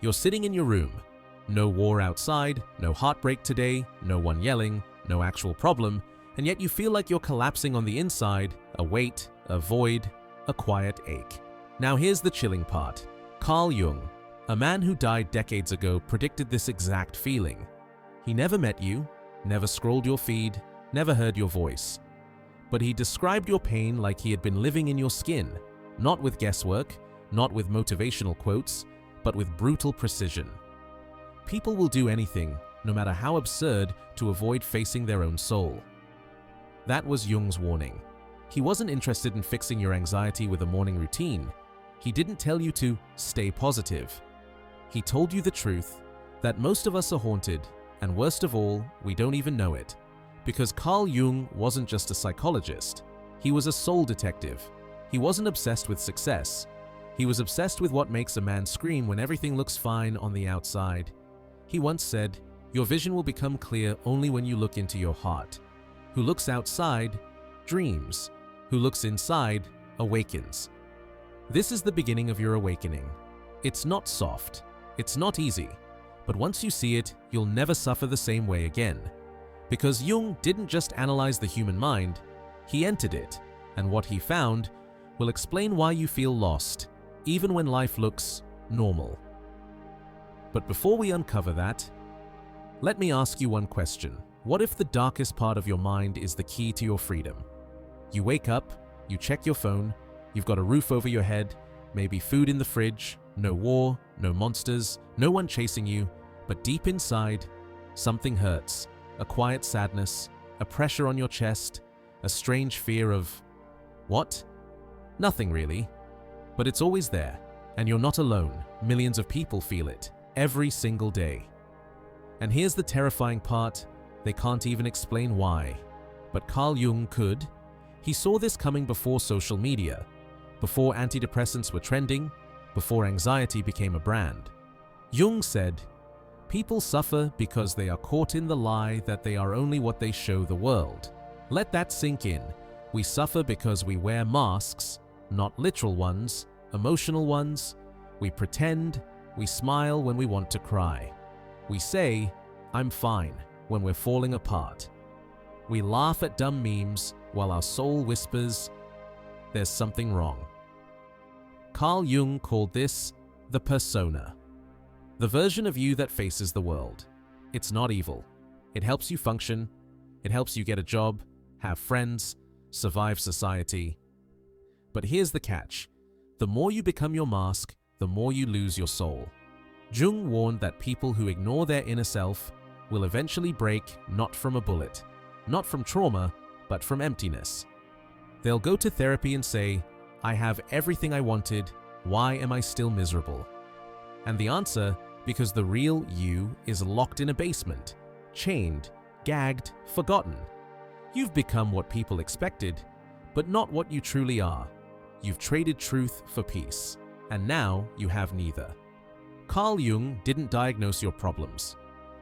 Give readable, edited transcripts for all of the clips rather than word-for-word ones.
You're sitting in your room. No war outside, no heartbreak today, no one yelling, no actual problem, and yet you feel like you're collapsing on the inside, a weight, a void, a quiet ache. Now here's the chilling part. Carl Jung, a man who died decades ago, predicted this exact feeling. He never met you, never scrolled your feed, never heard your voice. But he described your pain like he had been living in your skin, not with guesswork, not with motivational quotes, but with brutal precision. People will do anything, no matter how absurd, to avoid facing their own soul. That was Jung's warning. He wasn't interested in fixing your anxiety with a morning routine. He didn't tell you to stay positive. He told you the truth, that most of us are haunted, and worst of all, we don't even know it. Because Carl Jung wasn't just a psychologist. He was a soul detective. He wasn't obsessed with success. He was obsessed with what makes a man scream when everything looks fine on the outside. He once said, "Your vision will become clear only when you look into your heart. Who looks outside, dreams. Who looks inside, awakens." This is the beginning of your awakening. It's not soft. It's not easy. But once you see it, you'll never suffer the same way again. Because Jung didn't just analyze the human mind, he entered it, and what he found will explain why you feel lost, even when life looks normal. But before we uncover that, let me ask you one question. What if the darkest part of your mind is the key to your freedom? You wake up, you check your phone, you've got a roof over your head, maybe food in the fridge, no war, no monsters, no one chasing you, but deep inside, something hurts. A quiet sadness, a pressure on your chest, a strange fear of what? Nothing really. But it's always there, and you're not alone. Millions of people feel it, every single day. And here's the terrifying part, they can't even explain why. But Carl Jung could. He saw this coming before social media, before antidepressants were trending, before anxiety became a brand. Jung said, "People suffer because they are caught in the lie that they are only what they show the world." Let that sink in. We suffer because we wear masks, not literal ones, emotional ones. We pretend, we smile when we want to cry. We say, "I'm fine," when we're falling apart. We laugh at dumb memes while our soul whispers, "There's something wrong." Carl Jung called this the persona. The version of you that faces the world. It's not evil. It helps you function. It helps you get a job, have friends, survive society. But here's the catch. The more you become your mask, the more you lose your soul. Jung warned that people who ignore their inner self will eventually break not from a bullet, not from trauma, but from emptiness. They'll go to therapy and say, "I have everything I wanted. Why am I still miserable?" And the answer, because the real you is locked in a basement, chained, gagged, forgotten. You've become what people expected, but not what you truly are. You've traded truth for peace, and now you have neither. Carl Jung didn't diagnose your problems.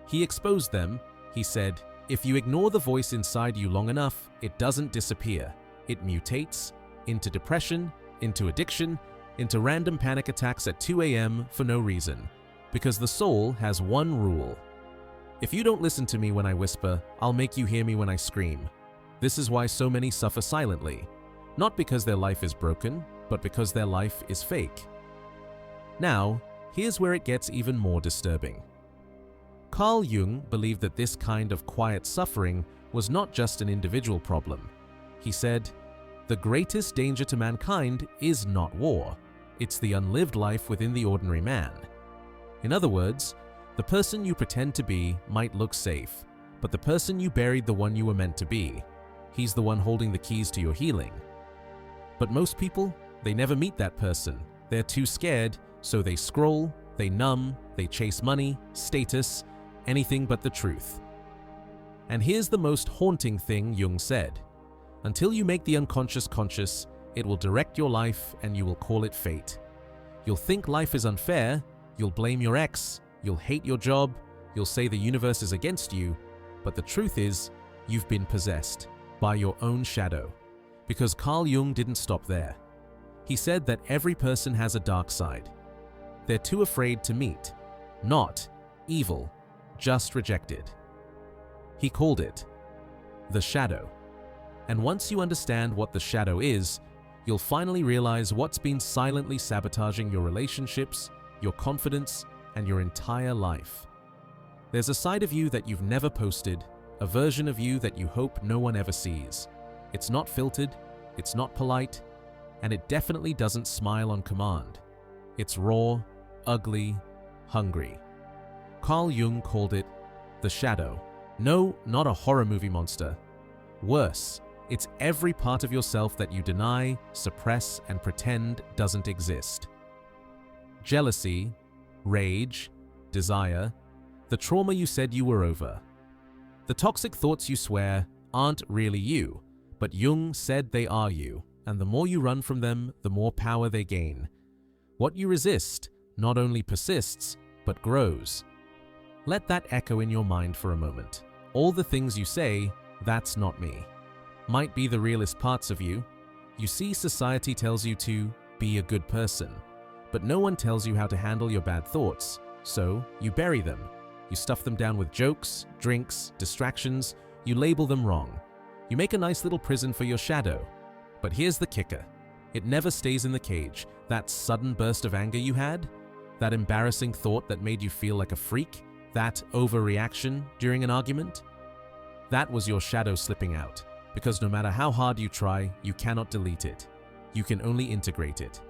He exposed them. He said, if you ignore the voice inside you long enough, it doesn't disappear. It mutates into depression, into addiction, into random panic attacks at 2 a.m. for no reason. Because the soul has one rule. If you don't listen to me when I whisper, I'll make you hear me when I scream. This is why so many suffer silently. Not because their life is broken, but because their life is fake. Now, here's where it gets even more disturbing. Carl Jung believed that this kind of quiet suffering was not just an individual problem. He said, the greatest danger to mankind is not war. It's the unlived life within the ordinary man. In other words, the person you pretend to be might look safe, but the person you buried the one you were meant to be. He's the one holding the keys to your healing. But most people, they never meet that person. They're too scared, so they scroll, they numb, they chase money, status, anything but the truth. And here's the most haunting thing Jung said. Until you make the unconscious conscious, it will direct your life and you will call it fate. You'll think life is unfair, you'll blame your ex, you'll hate your job, you'll say the universe is against you, but the truth is, you've been possessed by your own shadow. Because Carl Jung didn't stop there. He said that every person has a dark side. They're too afraid to meet, not evil, just rejected. He called it the shadow. And once you understand what the shadow is, you'll finally realize what's been silently sabotaging your relationships, your confidence, and your entire life. There's a side of you that you've never posted, a version of you that you hope no one ever sees. It's not filtered, it's not polite, and it definitely doesn't smile on command. It's raw, ugly, hungry. Carl Jung called it the shadow. No, not a horror movie monster. Worse, it's every part of yourself that you deny, suppress, and pretend doesn't exist. Jealousy, rage, desire, the trauma you said you were over. The toxic thoughts you swear aren't really you, but Jung said they are you, and the more you run from them, the more power they gain. What you resist not only persists, but grows. Let that echo in your mind for a moment. All the things you say, "That's not me," might be the realest parts of you. You see, society tells you to be a good person, but no one tells you how to handle your bad thoughts, so you bury them. You stuff them down with jokes, drinks, distractions, you label them wrong. You make a nice little prison for your shadow. But here's the kicker. It never stays in the cage. That sudden burst of anger you had, that embarrassing thought that made you feel like a freak, that overreaction during an argument, that was your shadow slipping out. Because no matter how hard you try, you cannot delete it. You can only integrate it.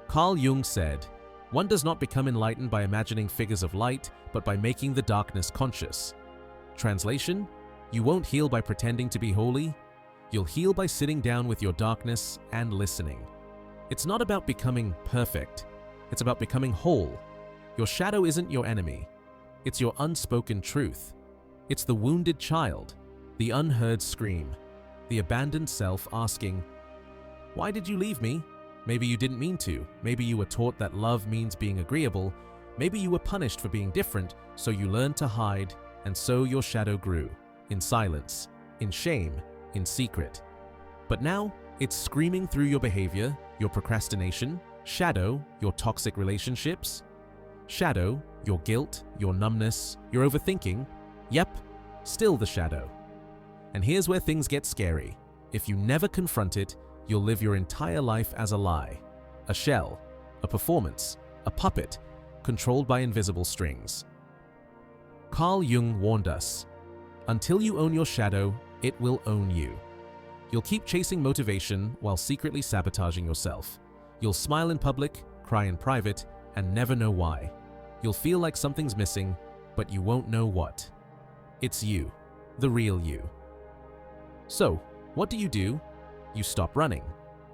Carl Jung said, "One does not become enlightened by imagining figures of light, but by making the darkness conscious." Translation: you won't heal by pretending to be holy. You'll heal by sitting down with your darkness and listening. It's not about becoming perfect. It's about becoming whole. Your shadow isn't your enemy. It's your unspoken truth. It's the wounded child, the unheard scream, the abandoned self asking, "Why did you leave me?" Maybe you didn't mean to. Maybe you were taught that love means being agreeable. Maybe you were punished for being different, so you learned to hide, and so your shadow grew, in silence, in shame, in secret. But now, it's screaming through your behavior, your procrastination, shadow, your toxic relationships, shadow, your guilt, your numbness, your overthinking. Yep, still the shadow. And here's where things get scary. If you never confront it, you'll live your entire life as a lie, a shell, a performance, a puppet, controlled by invisible strings. Carl Jung warned us, until you own your shadow, it will own you. You'll keep chasing motivation while secretly sabotaging yourself. You'll smile in public, cry in private, and never know why. You'll feel like something's missing, but you won't know what. It's you, the real you. So, what do? You stop running,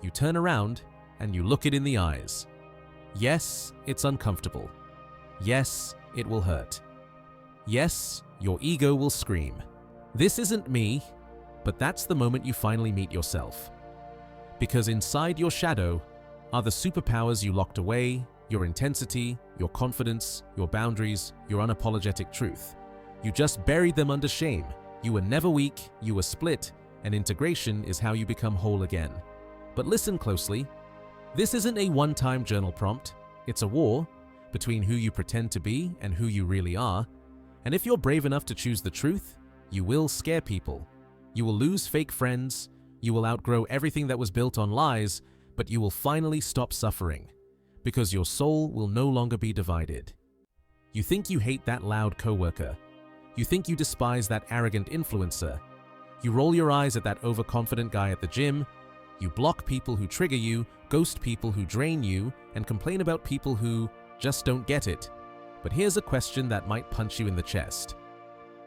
you turn around, and you look it in the eyes. Yes, it's uncomfortable. Yes, it will hurt. Yes, your ego will scream, "This isn't me," but that's the moment you finally meet yourself. Because inside your shadow are the superpowers you locked away, your intensity, your confidence, your boundaries, your unapologetic truth. You just buried them under shame. You were never weak, you were split, and integration is how you become whole again. But listen closely. This isn't a one-time journal prompt. It's a war between who you pretend to be and who you really are. And if you're brave enough to choose the truth, you will scare people. You will lose fake friends. You will outgrow everything that was built on lies, but you will finally stop suffering because your soul will no longer be divided. You think you hate that loud coworker. You think you despise that arrogant influencer. You roll your eyes at that overconfident guy at the gym. You block people who trigger you, ghost people who drain you, and complain about people who just don't get it. But here's a question that might punch you in the chest.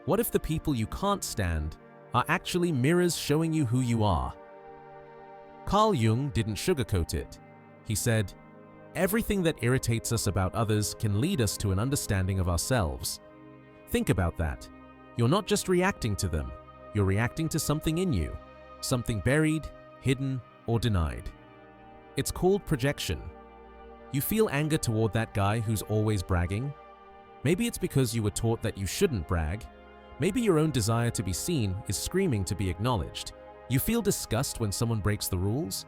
What if the people you can't stand are actually mirrors showing you who you are? Carl Jung didn't sugarcoat it. He said, "Everything that irritates us about others can lead us to an understanding of ourselves." Think about that. You're not just reacting to them. You're reacting to something in you, something buried, hidden, or denied. It's called projection. You feel anger toward that guy who's always bragging. Maybe it's because you were taught that you shouldn't brag. Maybe your own desire to be seen is screaming to be acknowledged. You feel disgust when someone breaks the rules.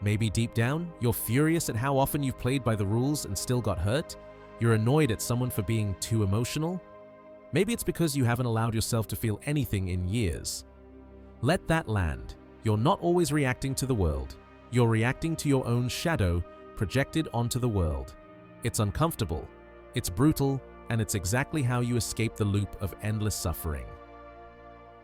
Maybe deep down, you're furious at how often you've played by the rules and still got hurt. You're annoyed at someone for being too emotional? Maybe it's because you haven't allowed yourself to feel anything in years. Let that land. You're not always reacting to the world. You're reacting to your own shadow projected onto the world. It's uncomfortable, it's brutal, and it's exactly how you escape the loop of endless suffering.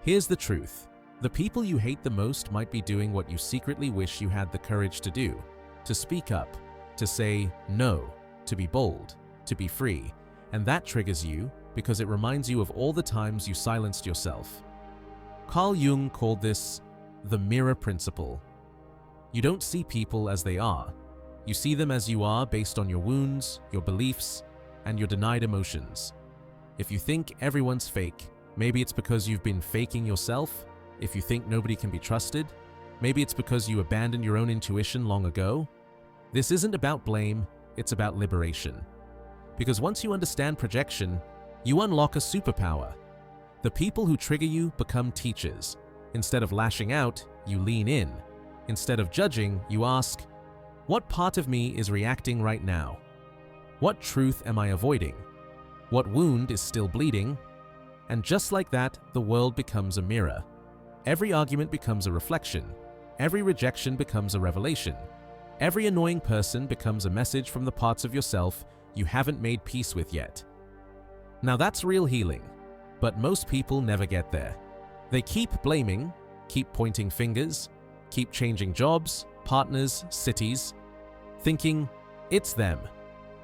Here's the truth. The people you hate the most might be doing what you secretly wish you had the courage to do. To speak up, to say no, to be bold, to be free. And that triggers you because it reminds you of all the times you silenced yourself. Carl Jung called this the mirror principle. You don't see people as they are. You see them as you are based on your wounds, your beliefs, and your denied emotions. If you think everyone's fake, maybe it's because you've been faking yourself. If you think nobody can be trusted, maybe it's because you abandoned your own intuition long ago. This isn't about blame, it's about liberation. Because once you understand projection, you unlock a superpower. The people who trigger you become teachers. Instead of lashing out, you lean in. Instead of judging, you ask, what part of me is reacting right now? What truth am I avoiding? What wound is still bleeding? And just like that, the world becomes a mirror. Every argument becomes a reflection. Every rejection becomes a revelation. Every annoying person becomes a message from the parts of yourself you haven't made peace with yet. Now that's real healing, but most people never get there. They keep blaming, keep pointing fingers, keep changing jobs, partners, cities, thinking, it's them.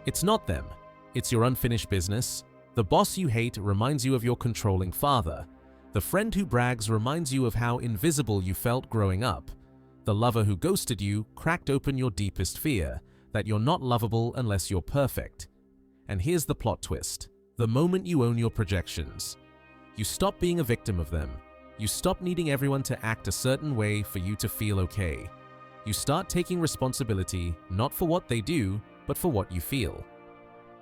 It's not them. It's your unfinished business. The boss you hate reminds you of your controlling father. The friend who brags reminds you of how invisible you felt growing up. The lover who ghosted you cracked open your deepest fear, that you're not lovable unless you're perfect. And here's the plot twist. The moment you own your projections, you stop being a victim of them. You stop needing everyone to act a certain way for you to feel okay. You start taking responsibility not for what they do, but for what you feel.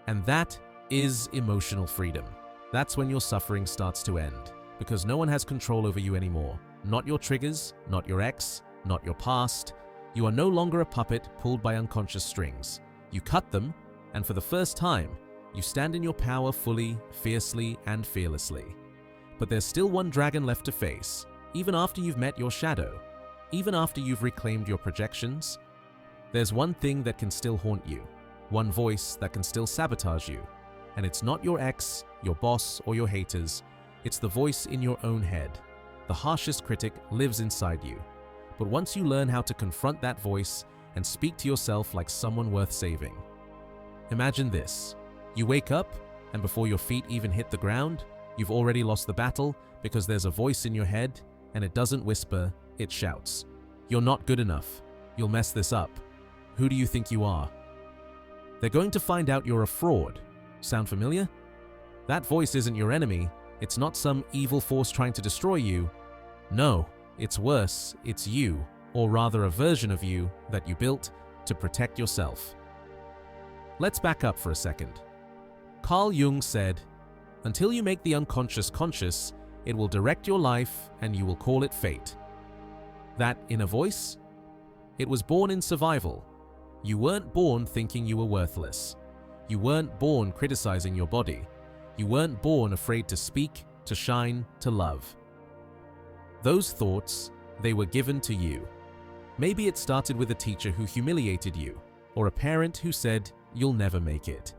And that is emotional freedom. That's when your suffering starts to end, because no one has control over you anymore. Not your triggers, not your ex, not your past. You are no longer a puppet pulled by unconscious strings. You cut them, and for the first time, you stand in your power fully, fiercely, and fearlessly. But there's still one dragon left to face, even after you've met your shadow, even after you've reclaimed your projections. There's one thing that can still haunt you, one voice that can still sabotage you. And it's not your ex, your boss, or your haters. It's the voice in your own head. The harshest critic lives inside you. But once you learn how to confront that voice and speak to yourself like someone worth saving. Imagine this. You wake up, and before your feet even hit the ground, you've already lost the battle because there's a voice in your head, and it doesn't whisper, it shouts. You're not good enough. You'll mess this up. Who do you think you are? They're going to find out you're a fraud. Sound familiar? That voice isn't your enemy. It's not some evil force trying to destroy you. No, it's worse. It's you, or rather a version of you that you built to protect yourself. Let's back up for a second. Carl Jung said, "Until you make the unconscious conscious, it will direct your life and you will call it fate." That inner voice? It was born in survival. You weren't born thinking you were worthless. You weren't born criticizing your body. You weren't born afraid to speak, to shine, to love. Those thoughts, they were given to you. Maybe it started with a teacher who humiliated you, or a parent who said, "You'll never make it,"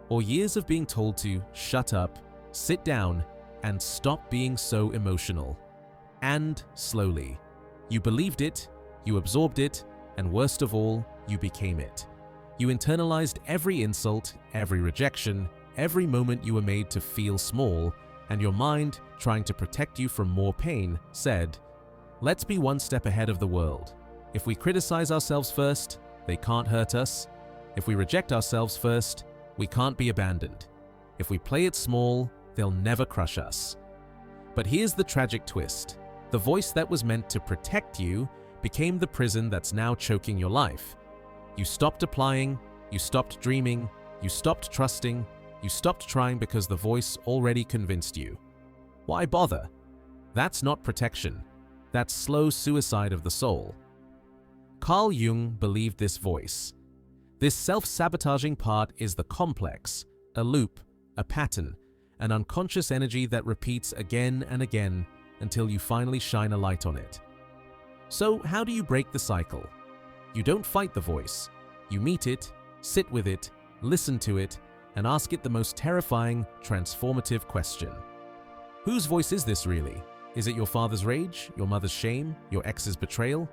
or years of being told to shut up, sit down, and stop being so emotional. And slowly, you believed it, you absorbed it, and worst of all, you became it. You internalized every insult, every rejection, every moment you were made to feel small, and your mind, trying to protect you from more pain, said, "Let's be one step ahead of the world. If we criticize ourselves first, they can't hurt us. If we reject ourselves first, we can't be abandoned. If we play it small, they'll never crush us." But here's the tragic twist. The voice that was meant to protect you became the prison that's now choking your life. You stopped applying, you stopped dreaming, you stopped trusting, you stopped trying because the voice already convinced you. Why bother? That's not protection. That's slow suicide of the soul. Carl Jung believed this voice. This self-sabotaging part is the complex, a loop, a pattern, an unconscious energy that repeats again and again until you finally shine a light on it. So how do you break the cycle? You don't fight the voice. You meet it, sit with it, listen to it, and ask it the most terrifying, transformative question. Whose voice is this really? Is it your father's rage, your mother's shame, your ex's betrayal,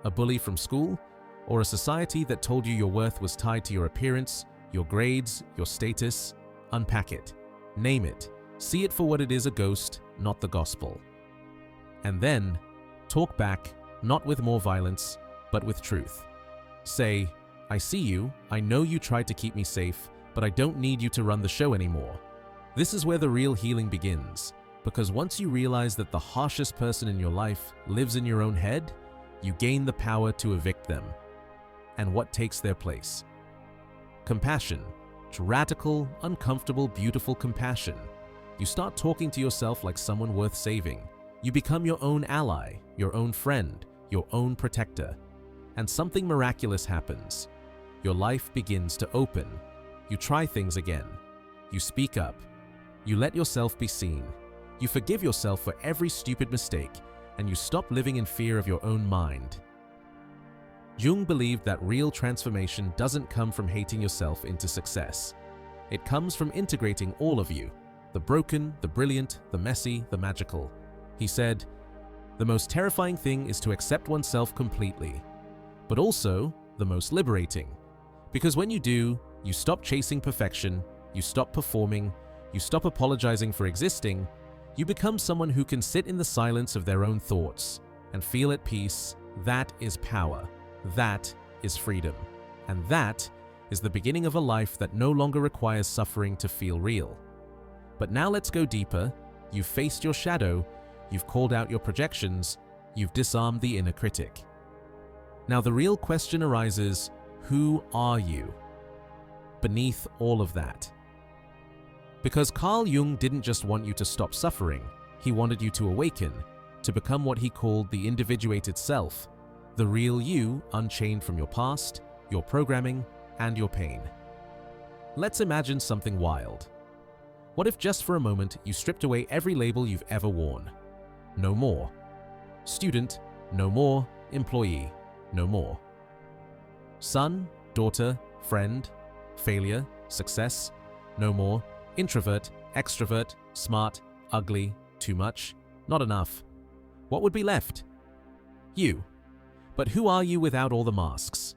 a bully from school, or a society that told you your worth was tied to your appearance, your grades, your status? Unpack it. Name it. See it for what it is, a ghost, not the gospel. And then, talk back, not with more violence, but with truth. Say, I see you, I know you tried to keep me safe, but I don't need you to run the show anymore. This is where the real healing begins, because once you realize that the harshest person in your life lives in your own head, you gain the power to evict them. And what takes their place? Compassion. Radical, uncomfortable, beautiful compassion. You start talking to yourself like someone worth saving. You become your own ally, your own friend, your own protector. And something miraculous happens. Your life begins to open. You try things again. You speak up. You let yourself be seen. You forgive yourself for every stupid mistake, and you stop living in fear of your own mind. Jung believed that real transformation doesn't come from hating yourself into success. It comes from integrating all of you, the broken, the brilliant, the messy, the magical. He said, the most terrifying thing is to accept oneself completely, but also the most liberating. Because when you do, you stop chasing perfection, you stop performing, you stop apologizing for existing, you become someone who can sit in the silence of their own thoughts and feel at peace. That is power. That is freedom. And that is the beginning of a life that no longer requires suffering to feel real. But now let's go deeper. You've faced your shadow, you've called out your projections, you've disarmed the inner critic. Now the real question arises, who are you beneath all of that? Because Carl Jung didn't just want you to stop suffering, he wanted you to awaken, to become what he called the individuated self, the real you unchained from your past, your programming, and your pain. Let's imagine something wild. What if just for a moment you stripped away every label you've ever worn? No more. Student, no more. Employee, no more. Son, daughter, friend, failure, success, no more. Introvert, extrovert, smart, ugly, too much, not enough. What would be left? You. But who are you without all the masks?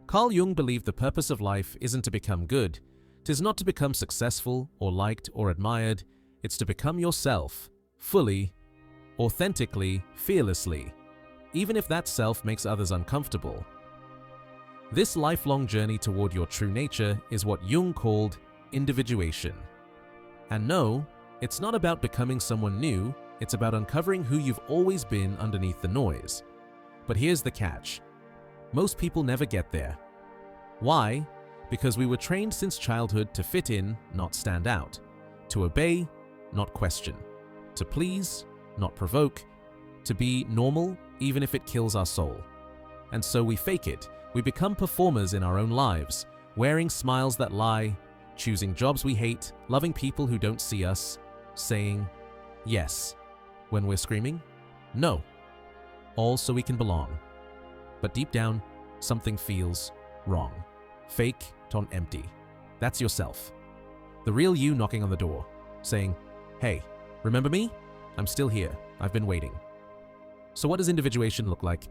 Carl Jung believed the purpose of life isn't to become good. 'Tis not to become successful or liked or admired. It's to become yourself, fully, authentically, fearlessly, even if that self makes others uncomfortable. This lifelong journey toward your true nature is what Jung called individuation. And no, it's not about becoming someone new, it's about uncovering who you've always been underneath the noise. But here's the catch. Most people never get there. Why? Because we were trained since childhood to fit in, not stand out, to obey, not question, to please, not provoke, to be normal even if it kills our soul. And so we fake it. We become performers in our own lives, wearing smiles that lie, choosing jobs we hate, loving people who don't see us, saying yes when we're screaming no, all so we can belong. But deep down, something feels wrong. Fake on empty. That's yourself. The real you knocking on the door, saying, hey, remember me? I'm still here. I've been waiting. So what does individuation look like?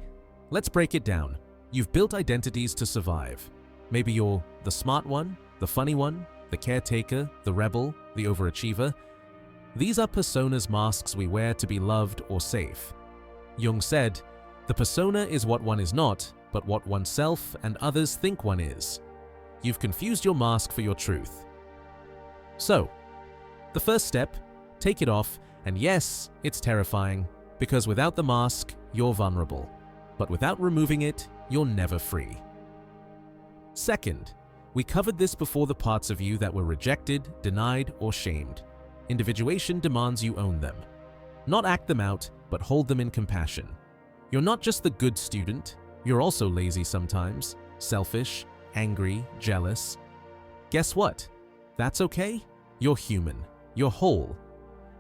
Let's break it down. You've built identities to survive. Maybe you're the smart one, the funny one, the caretaker, the rebel, the overachiever. These are personas, masks we wear to be loved or safe. Jung said, the persona is what one is not, but what oneself and others think one is. You've confused your mask for your truth. So, the first step, take it off, and yes, it's terrifying, because without the mask, you're vulnerable. But without removing it, you're never free. Second, we covered this before, the parts of you that were rejected, denied, or shamed. Individuation demands you own them. Not act them out, but hold them in compassion. You're not just the good student, you're also lazy sometimes, selfish, angry, jealous. Guess what? That's okay. You're human. You're whole.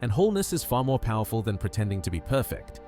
And wholeness is far more powerful than pretending to be perfect.